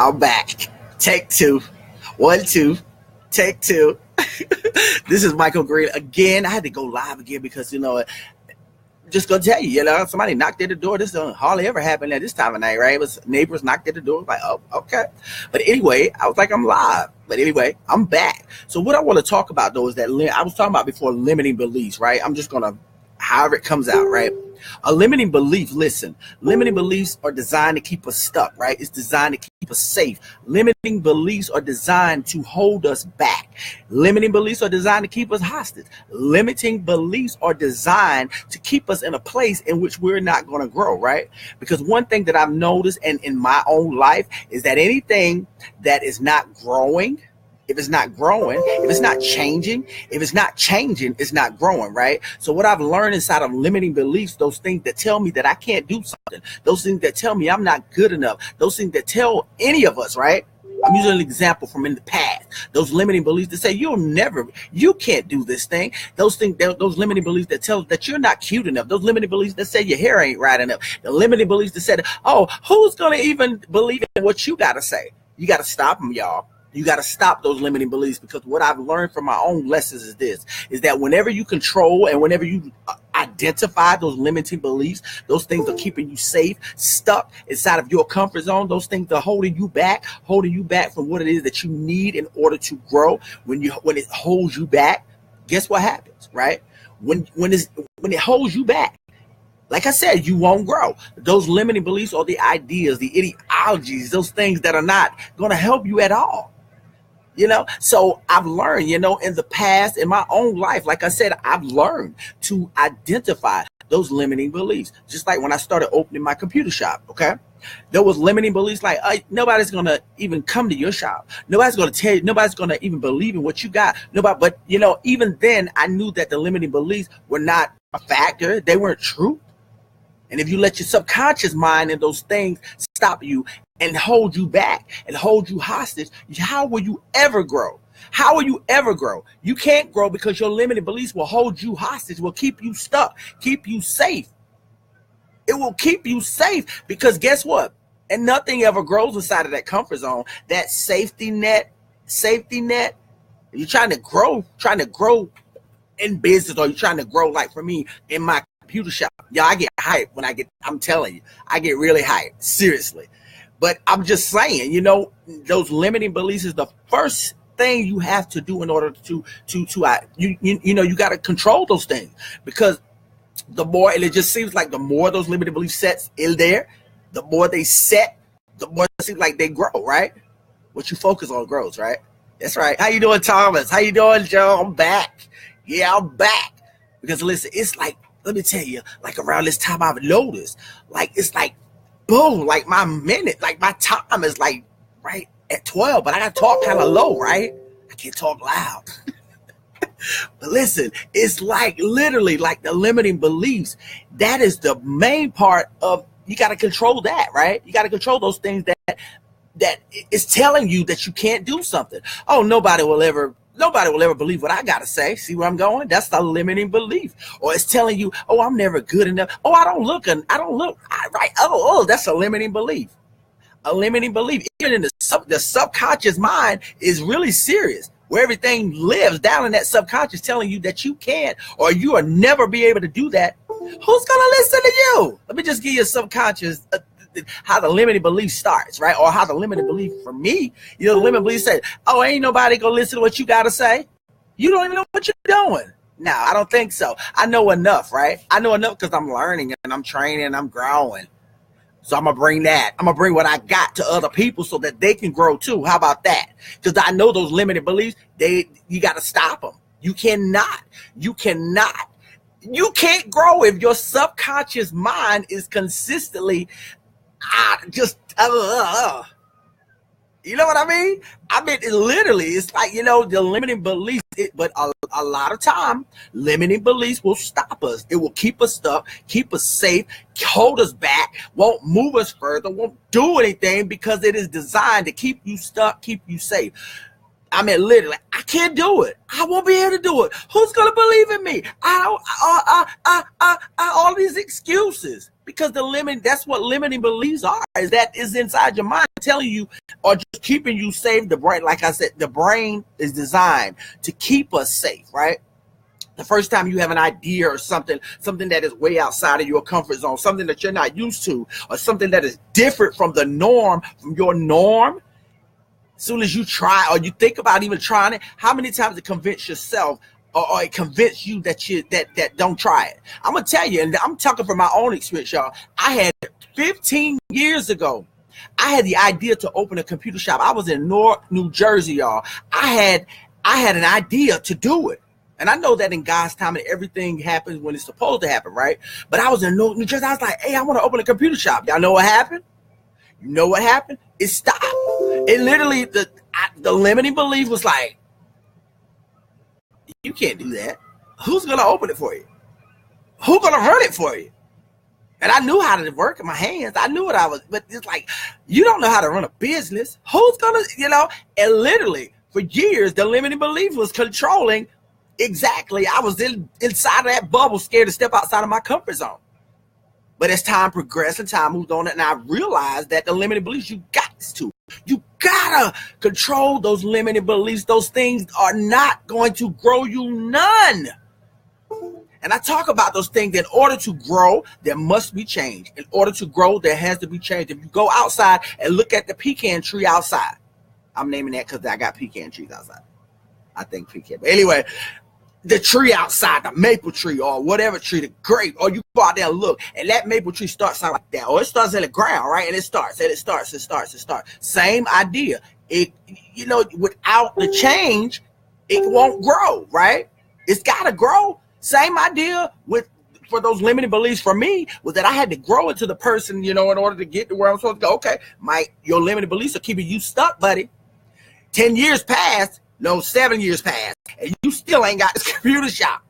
I'm back. Take two. 1, 2. Take two. This is Michael Green again. I had to go live again because just gonna tell you, somebody knocked at the door. This don't hardly ever happen at this time of night, right? It was neighbors knocked at the door. Like, oh, okay. But anyway, I was like, I'm live. But anyway, I'm back. So what I want to talk about though is that I was talking about before limiting beliefs, right? I'm just gonna, however it comes out, right? A limiting belief, listen, limiting beliefs are designed to keep us stuck, right? It's designed to keep us safe. Limiting beliefs are designed to hold us back. Limiting beliefs are designed to keep us hostage. Limiting beliefs are designed to keep us in a place in which we're not going to grow, right? Because one thing that I've noticed and in my own life is that anything that is not growing, if it's not growing, if it's not changing, if it's not changing, it's not growing, right? So what I've learned inside of limiting beliefs, those things that tell me that I can't do something, those things that tell me I'm not good enough, those things that tell any of us, right? I'm using an example from in the past. Those limiting beliefs that say you can't do this thing. Those limiting beliefs that tell that you're not cute enough. Those limiting beliefs that say your hair ain't right enough. The limiting beliefs that said, oh, who's gonna even believe in what you gotta say? You gotta stop them, y'all. You got to stop those limiting beliefs, because what I've learned from my own lessons is that whenever you control and whenever you identify those limiting beliefs, those things are keeping you safe, stuck inside of your comfort zone. Those things are holding you back from what it is that you need in order to grow. When it holds you back, guess what happens, right? When it holds you back, like I said, you won't grow. Those limiting beliefs are the ideas, the ideologies, those things that are not going to help you at all. So I've learned, in the past, in my own life, like I said, I've learned to identify those limiting beliefs. Just like when I started opening my computer shop, okay? There was limiting beliefs like, nobody's going to even come to your shop. Nobody's going to tell you, nobody's going to even believe in what you got. But even then I knew that the limiting beliefs were not a factor. They weren't true. And if you let your subconscious mind and those things stop you and hold you back and hold you hostage, how will you ever grow? How will you ever grow? You can't grow because your limiting beliefs will hold you hostage, will keep you stuck, keep you safe. It will keep you safe because guess what? And nothing ever grows inside of that comfort zone, that safety net. You're trying to grow in business, or you're trying to grow, like for me, in my computer shop. Yeah, I get hyped I'm telling you, I get really hyped, seriously. But I'm just saying, those limiting beliefs is the first thing you have to do in order to you got to control those things, because the more, and it just seems like the more those limiting belief sets in there, the more they set, the more it seems like they grow, right? What you focus on grows, right? That's right. How you doing, Thomas? How you doing, Joe? I'm back. Yeah, I'm back. Because listen, it's like, let me tell you, like around this time I've noticed, like it's like, boom, like my time is like right at 12, but I gotta talk kind of low, right? I can't talk loud. But listen, it's like literally like the limiting beliefs. That is the main part of, you got to control that, right? You got to control those things that is telling you that you can't do something. Oh, nobody will ever believe what I got to say. See where I'm going? That's the limiting belief. Or it's telling you, oh, I'm never good enough. Oh, I don't look right. Oh, that's a limiting belief. A limiting belief. Even in the subconscious mind is really serious, where everything lives down in that subconscious telling you that you can't, or you will never be able to do that. Who's going to listen to you? Let me just give you a subconscious how the limiting belief starts, right? Or how the limiting belief for me, the limiting belief said, oh, ain't nobody gonna listen to what you gotta say. You don't even know what you're doing. No, I don't think so. I know enough, right? I know enough because I'm learning and I'm training and I'm growing. So I'm gonna bring that. I'm gonna bring what I got to other people so that they can grow too. How about that? Because I know those limiting beliefs, you gotta stop them. You cannot. You can't grow if your subconscious mind is consistently you know what I mean? It literally, it's like, the limiting beliefs, but a lot of time, limiting beliefs will stop us. It will keep us stuck, keep us safe, hold us back, won't move us further, won't do anything, because it is designed to keep you stuck, keep you safe. Literally, I can't do it. I won't be able to do it. Who's going to believe in me? All these excuses. Because that's what limiting beliefs are, is that is inside your mind, telling you or just keeping you safe. The brain, like I said, the brain is designed to keep us safe, right? The first time you have an idea or something that is way outside of your comfort zone, something that you're not used to, or something that is different from the norm, from your norm, as soon as you try or you think about even trying it, how many times it convince yourself or it convince you that that don't try it? I'm gonna tell you, and I'm talking from my own experience, y'all. I had 15 years ago, I had the idea to open a computer shop. I was in Newark, New Jersey, y'all. I had an idea to do it. And I know that in God's time and everything happens when it's supposed to happen, right? But I was in New Jersey. I was like, hey, I want to open a computer shop. Y'all know what happened? You know what happened? It stopped. It literally, the limiting belief was like, you can't do that. Who's going to open it for you? Who's going to run it for you? And I knew how to work in my hands. I knew what I was, but it's like, you don't know how to run a business. Who's going to, and literally for years, the limiting belief was controlling. Exactly. I was inside of that bubble, scared to step outside of my comfort zone. But as time progressed and time moved on, and I realized that the limited beliefs, you gotta control those limited beliefs. Those things are not going to grow you none. And I talk about those things. In order to grow, there must be change. In order to grow, there has to be change. If you go outside and look at the pecan tree outside, I'm naming that because I got pecan trees outside. I think pecan. But anyway, the tree outside, the maple tree or whatever tree, the grape, or you go out there and look, and that maple tree starts out like that, or it starts in the ground, right? And it starts. Same idea. It, without the change, it won't grow, right? It's got to grow. Same idea for those limiting beliefs for me was that I had to grow into the person, in order to get to where I'm supposed to go. Okay, your limited beliefs are keeping you stuck, buddy. 10 years passed. No, 7 years passed, and you still ain't got this computer shop.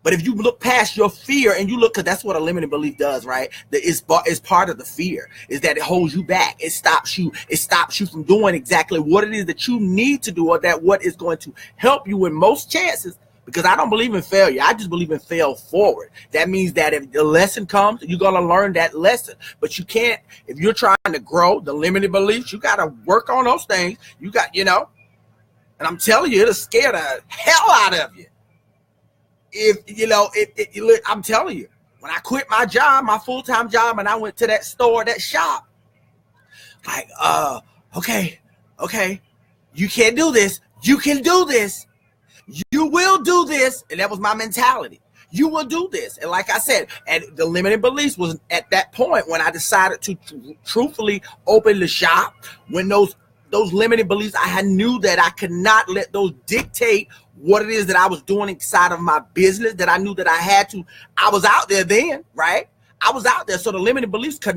But if you look past your fear and you look, because that's what a limiting belief does, right? It's part of the fear, is that it holds you back. It stops you from doing exactly what it is that you need to do, or that what is going to help you in most chances. Because I don't believe in failure. I just believe in fail forward. That means that if the lesson comes, you're going to learn that lesson. But you can't, if you're trying to grow the limited beliefs, you got to work on those things. You got, and I'm telling you, it'll scare the hell out of you. I'm telling you, when I quit my job, my full-time job, and I went to that store, that shop, like, okay, you can't do this. You can do this. You will do this. And that was my mentality. You will do this. And like I said, and the limiting beliefs was at that point when I decided to truthfully open the shop, when those limiting beliefs, I knew that I could not let those dictate what it is that I was doing inside of my business, that I knew that I was out there then, right? I was out there. So the limiting beliefs I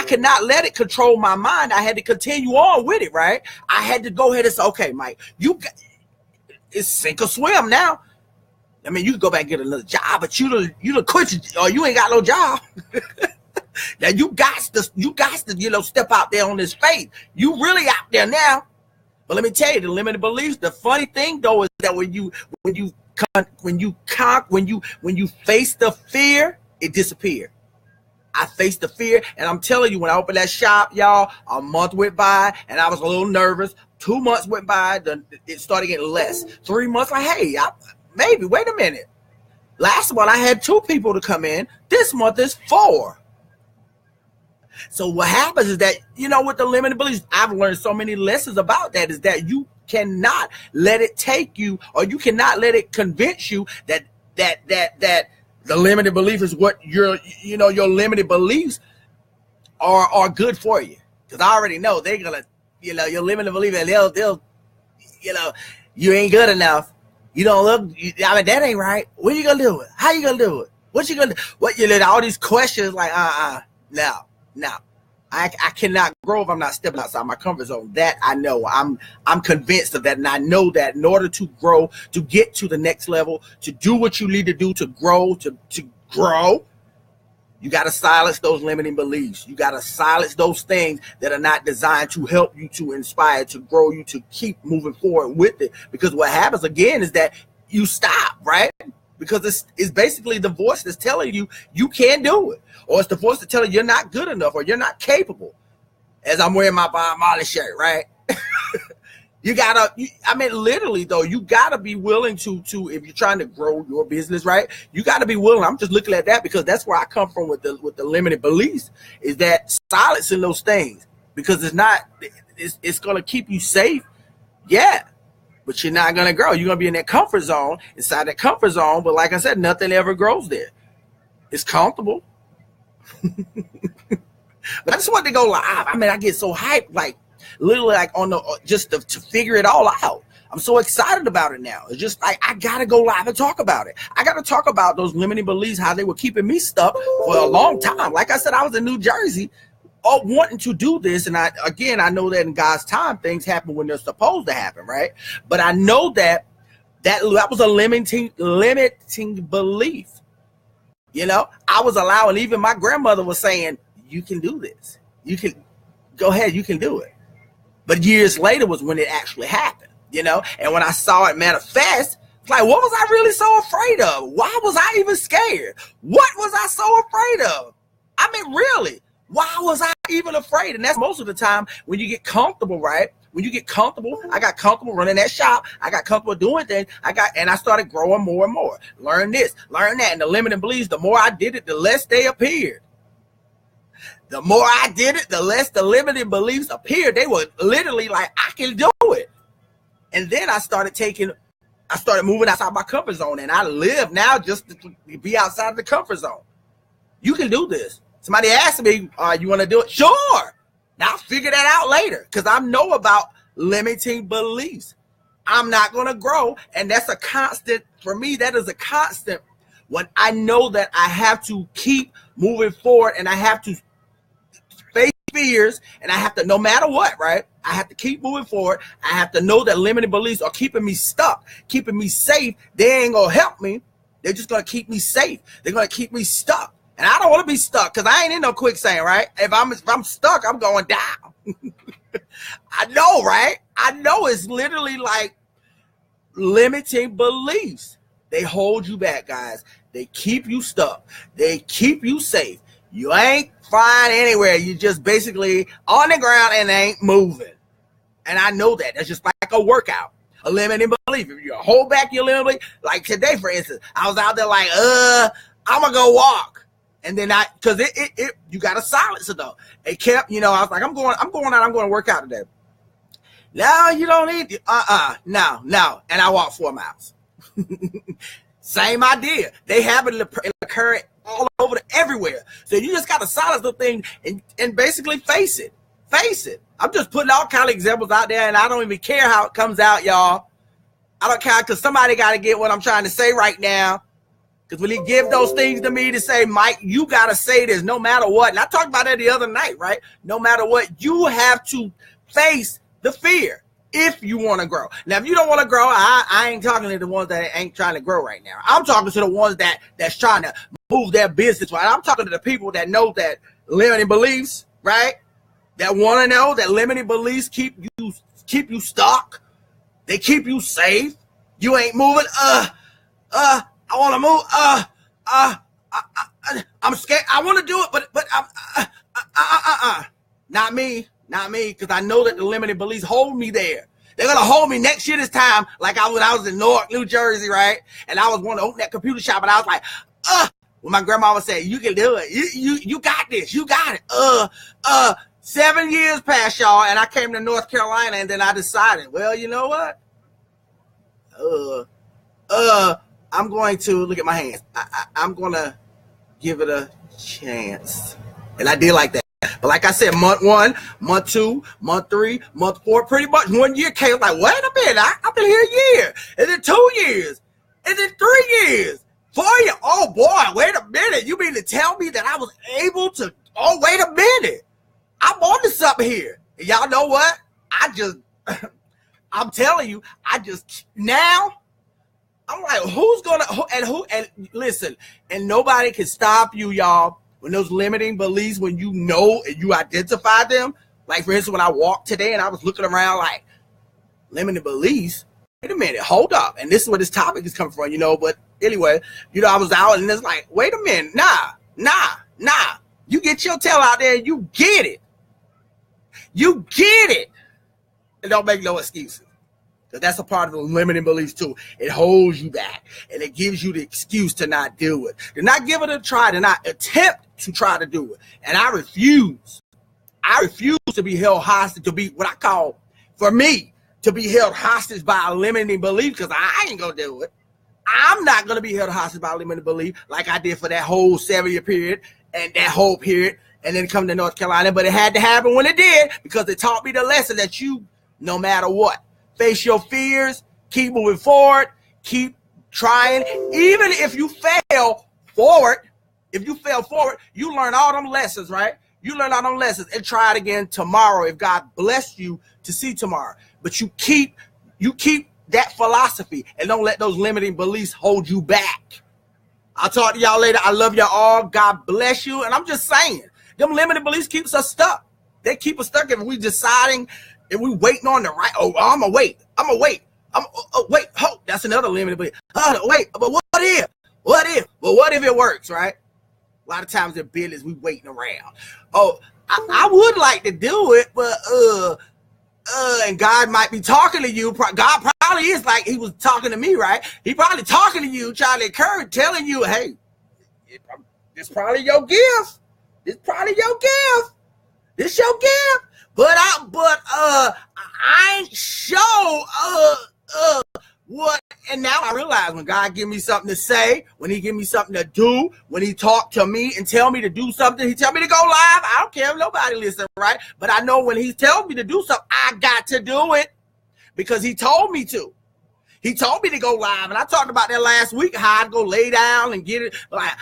could not let it control my mind. I had to continue on with it, right? I had to go ahead and say, okay, Mike, it's sink or swim now. I mean, you can go back and get another job, but you done quit, or you ain't got no job. Now you got to step out there on this faith. You really out there now. But let me tell you, the limited beliefs. The funny thing though is that when you face the fear, it disappears. I faced the fear, and I'm telling you, when I opened that shop, y'all, a month went by, and I was a little nervous. 2 months went by, it started getting less. 3 months, like, hey, maybe, wait a minute. Last month, I had 2 people to come in. This month is 4. So what happens is that, with the limited beliefs, I've learned so many lessons about that, is that you cannot let it take you, or you cannot let it convince you that the limited belief is what your limited beliefs are good for you. Because I already know they're gonna, your limited belief, and they'll, you ain't good enough. You don't look. That ain't right. What are you gonna do it? How you gonna do it? What you gonna do? What all these questions like no. I cannot grow if I'm not stepping outside my comfort zone. That I know. I'm convinced of that, and I know that in order to grow, to get to the next level, to do what you need to do to grow, you got to silence those limiting beliefs. You got to silence those things that are not designed to help you, to inspire, to grow you, to keep moving forward with it. Because what happens again is that you stop, right? because it's basically the voice that's telling you you can't do it, or it's the voice that's telling you you're not good enough or you're not capable. As I'm wearing my Bob Marley shirt, right? Literally though, you gotta be willing to if you're trying to grow your business, right? You gotta be willing. I'm just looking at that because that's where I come from with the limited beliefs, is that silence in those things, because it's gonna keep you safe, yeah, but you're not gonna grow. You're gonna be in that comfort zone, inside that comfort zone. But like I said, nothing ever grows there. It's comfortable. But I just wanted to go live. I get so hyped, like literally like on the just to figure it all out. I'm so excited about it now. It's just like I gotta go live and talk about it. I gotta talk about those limiting beliefs, how they were keeping me stuck for a long time. Like I said, I was in New Jersey, wanting to do this, and I know that in God's time things happen when they're supposed to happen, right? But I know that was a limiting belief. I was allowing, even my grandmother was saying, you can do this. You can go ahead, you can do it. But years later was when it actually happened, and when I saw it manifest, it's like, what was I really so afraid of? Why was I even scared? What was I so afraid of? Really, why was I even afraid? And that's most of the time when you get comfortable, right? When you get comfortable, I got comfortable running that shop. I got comfortable doing things. And I started growing more and more. Learn this, learn that. And the limiting beliefs, the more I did it, the less they appeared. The more I did it, the less the limiting beliefs appeared. They were literally like, I can do it. And then I started moving outside my comfort zone. And I live now just to be outside of the comfort zone. You can do this. Somebody asked me, you want to do it? Sure. Now I'll figure that out later, because I know about limiting beliefs. I'm not going to grow. And that's a constant. For me, that is a constant. When I know that I have to keep moving forward, and I have to face fears, and I have to, no matter what, right? I have to keep moving forward. I have to know that limiting beliefs are keeping me stuck, keeping me safe. They ain't going to help me. They're just going to keep me safe. They're going to keep me stuck. And I don't want to be stuck, because I ain't in no quicksand, right? If I'm stuck, I'm going down. I know, right? I know it's literally like limiting beliefs. They hold you back, guys. They keep you stuck. They keep you safe. You ain't flying anywhere. You just basically on the ground and ain't moving. And I know that. That's just like a workout. A limiting belief. If you hold back your limiting belief, like today, for instance, I was out there like, I'm going to go walk. And then because you got to silence it though. It kept, I was like, I'm going out, I'm going to work out today. No, you don't need to. No. And I walked 4 miles. Same idea. They have it occurring all over everywhere. So you just got to silence the thing and basically face it. Face it. I'm just putting all kind of examples out there, and I don't even care how it comes out, y'all. I don't care, because somebody got to get what I'm trying to say right now. Because when he give those things to me to say, Mike, you got to say this no matter what. And I talked about that the other night, right? No matter what, you have to face the fear if you want to grow. Now, if you don't want to grow, I ain't talking to the ones that ain't trying to grow right now. I'm talking to the ones that's trying to move their business, right? I'm talking to the people that know that limiting beliefs, right? That want to know that limiting beliefs keep you stuck. They keep you safe. You ain't moving. I want to move. I'm scared. I want to do it, but not me, because I know that the limited beliefs hold me there. They're gonna hold me next year this time, like when I was in Newark, New Jersey, right? And I was wanting to open that computer shop, and I was like, when my grandma would say, "You can do it. You got this. You got it." 7 years passed, y'all, and I came to North Carolina, and then I decided, well, you know what? I'm going to look at my hands. I'm going to give it a chance. And I did like that. But like I said, month 1, month 2, month 3, month 4, pretty much 1 year came. Like, wait a minute, I've been here a year. And then 2 years. And then 3 years. 4 years. Oh, boy, wait a minute. You mean to tell me that I was able to, wait a minute. I'm on to something here. And y'all know what? I'm telling you, now, I'm like, and listen, and nobody can stop you, y'all, when those limiting beliefs, when you know and you identify them. Like, for instance, when I walked today and I was looking around like, limiting beliefs, wait a minute, hold up. And this is where this topic is coming from, but anyway, I was out and it's like, wait a minute, nah. You get your tail out there and you get it. You get it. And don't make no excuses. Because that's a part of the limiting beliefs too. It holds you back. And it gives you the excuse to not do it. To not give it a try. To not attempt to try to do it. And I refuse. I refuse to be held hostage. To be what I call, for me, to be held hostage by a limiting belief. Because I ain't going to do it. I'm not going to be held hostage by a limiting belief like I did for that whole 7-year period. And that whole period. And then come to North Carolina. But it had to happen when it did. Because it taught me the lesson that you, no matter what, face your fears, keep moving forward, keep trying. Even if you fail forward, you learn all them lessons, right? You learn all them lessons and try it again tomorrow if God blessed you to see tomorrow. But you keep that philosophy and don't let those limiting beliefs hold you back. I'll talk to y'all later. I love y'all all. God bless you. And I'm just saying, them limiting beliefs keeps us stuck. They keep us stuck if we deciding, if we waiting on the right. Oh, I'm gonna wait. Wait. Oh, that's another limiting belief. Wait, but what if? Well, what if it works, right? A lot of times in business, we waiting around. Oh, I would like to do it, but and God might be talking to you. God probably is like he was talking to me, right? He probably talking to you, trying to encourage, telling you, hey, this probably your gift. This probably your gift. This your gift. But I ain't show what. And now I realize when God give me something to say, when he give me something to do, when he talk to me and tell me to do something, he tell me to go live. I don't care if nobody listen, right? But I know when he tells me to do something, I got to do it because he told me to. He told me to go live, and I talked about that last week, how I'd go lay down and get it. Like,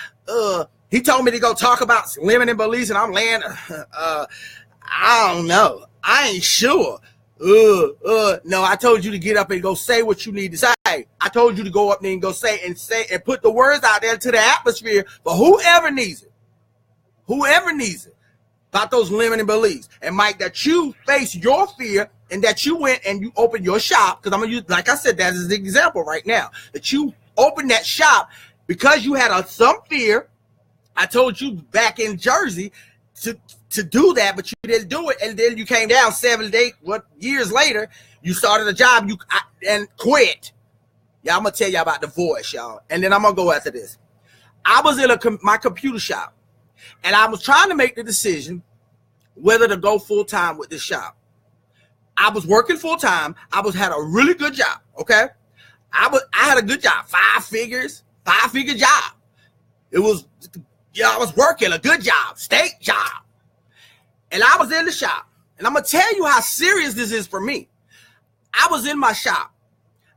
he told me to go talk about limiting beliefs, and I'm laying. I don't know. I ain't sure. No, I told you to get up and go say what you need to say. I told you to go up there and go say and put the words out there to the atmosphere for whoever needs it. Whoever needs it. About those limiting beliefs. And Mike, that you face your fear and that you went and you opened your shop. Because I'm gonna use, like I said, that is the example right now. That you opened that shop because you had some fear. I told you back in Jersey to do that, but you didn't do it, and then you came down 7 to 8 years later. You started a job, and quit. Yeah, I'm gonna tell y'all about the voice, y'all, and then I'm gonna go after this. I was in my computer shop, and I was trying to make the decision whether to go full time with this shop. I was working full time. Had a really good job. Okay, I had a good job, 5-figure job. It was. Yeah, I was working a good job, state job. And I was in the shop. And I'm going to tell you how serious this is for me. I was in my shop.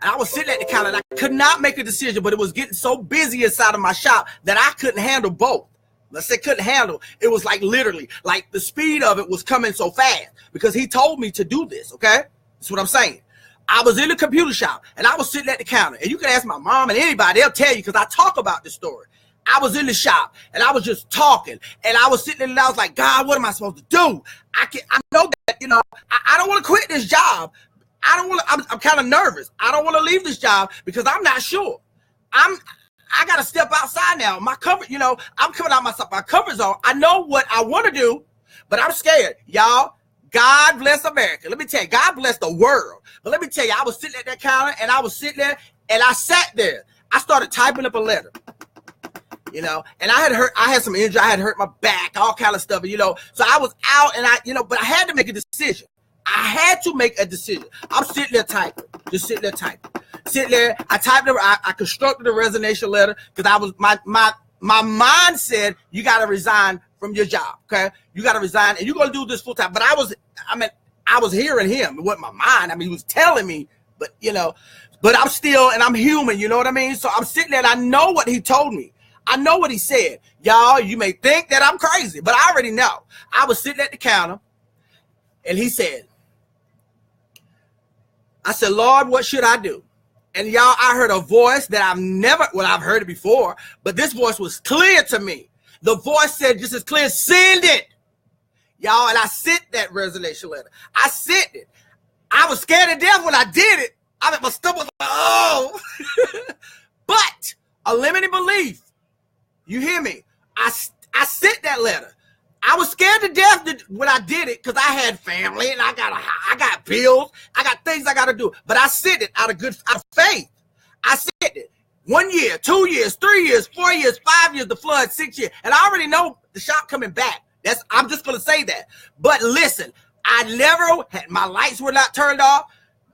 And I was sitting at the counter. And I could not make a decision. But it was getting so busy inside of my shop that I couldn't handle both. Let's say couldn't handle. It was like literally. Like the speed of it was coming so fast. Because he told me to do this, okay? That's what I'm saying. I was in the computer shop. And I was sitting at the counter. And you can ask my mom and anybody. They'll tell you because I talk about this story. I was in the shop and I was just talking and I was sitting there and I was like, God, what am I supposed to do? I know that, I don't want to quit this job. I'm kind of nervous. I don't want to leave this job because I'm not sure. I got to step outside now. My comfort, I'm coming out my comfort zone. I know what I want to do, but I'm scared. Y'all, God bless America. Let me tell you, God bless the world. But let me tell you, I was sitting at that counter and I was sitting there and I sat there. I started typing up a letter. And I had some injury. I had hurt my back, all kind of stuff, So I was out and but I had to make a decision. I had to make a decision. I'm sitting there typing, just sitting there typing. Sitting there, I typed I constructed a resignation letter because I was, my mind said, you got to resign from your job, okay? You got to resign and you're going to do this full time. But I was hearing him. It wasn't my mind. He was telling me, but but I'm still, and I'm human, you know what I mean? So I'm sitting there and I know what he told me. I know what he said. Y'all, you may think that I'm crazy, but I already know. I was sitting at the counter, and he said, I said, Lord, what should I do? And y'all, I heard a voice that I've heard it before, but this voice was clear to me. The voice said just as clear, send it. Y'all, and I sent that resignation letter. I sent it. I was scared to death when I did it. My stomach was like, oh. But A limiting belief. You hear me? I sent that letter. I was scared to death when I did it because I had family and I got bills. I got things I got to do. But I sent it out of faith. I sent it. 1 year, 2 years, 3 years, 4 years, 5 years, the flood, 6 years. And I already know the shop coming back. I'm just going to say that. But listen, I never had, my lights were not turned off.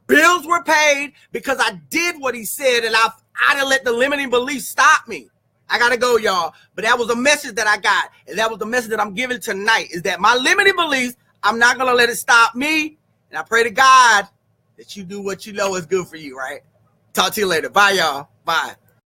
Bills were paid because I did what he said. And I didn't let the limiting belief stop me. I got to go, y'all. But that was a message that I got. And that was the message that I'm giving tonight is that my limiting beliefs, I'm not going to let it stop me. And I pray to God that you do what you know is good for you, right? Talk to you later. Bye, y'all. Bye.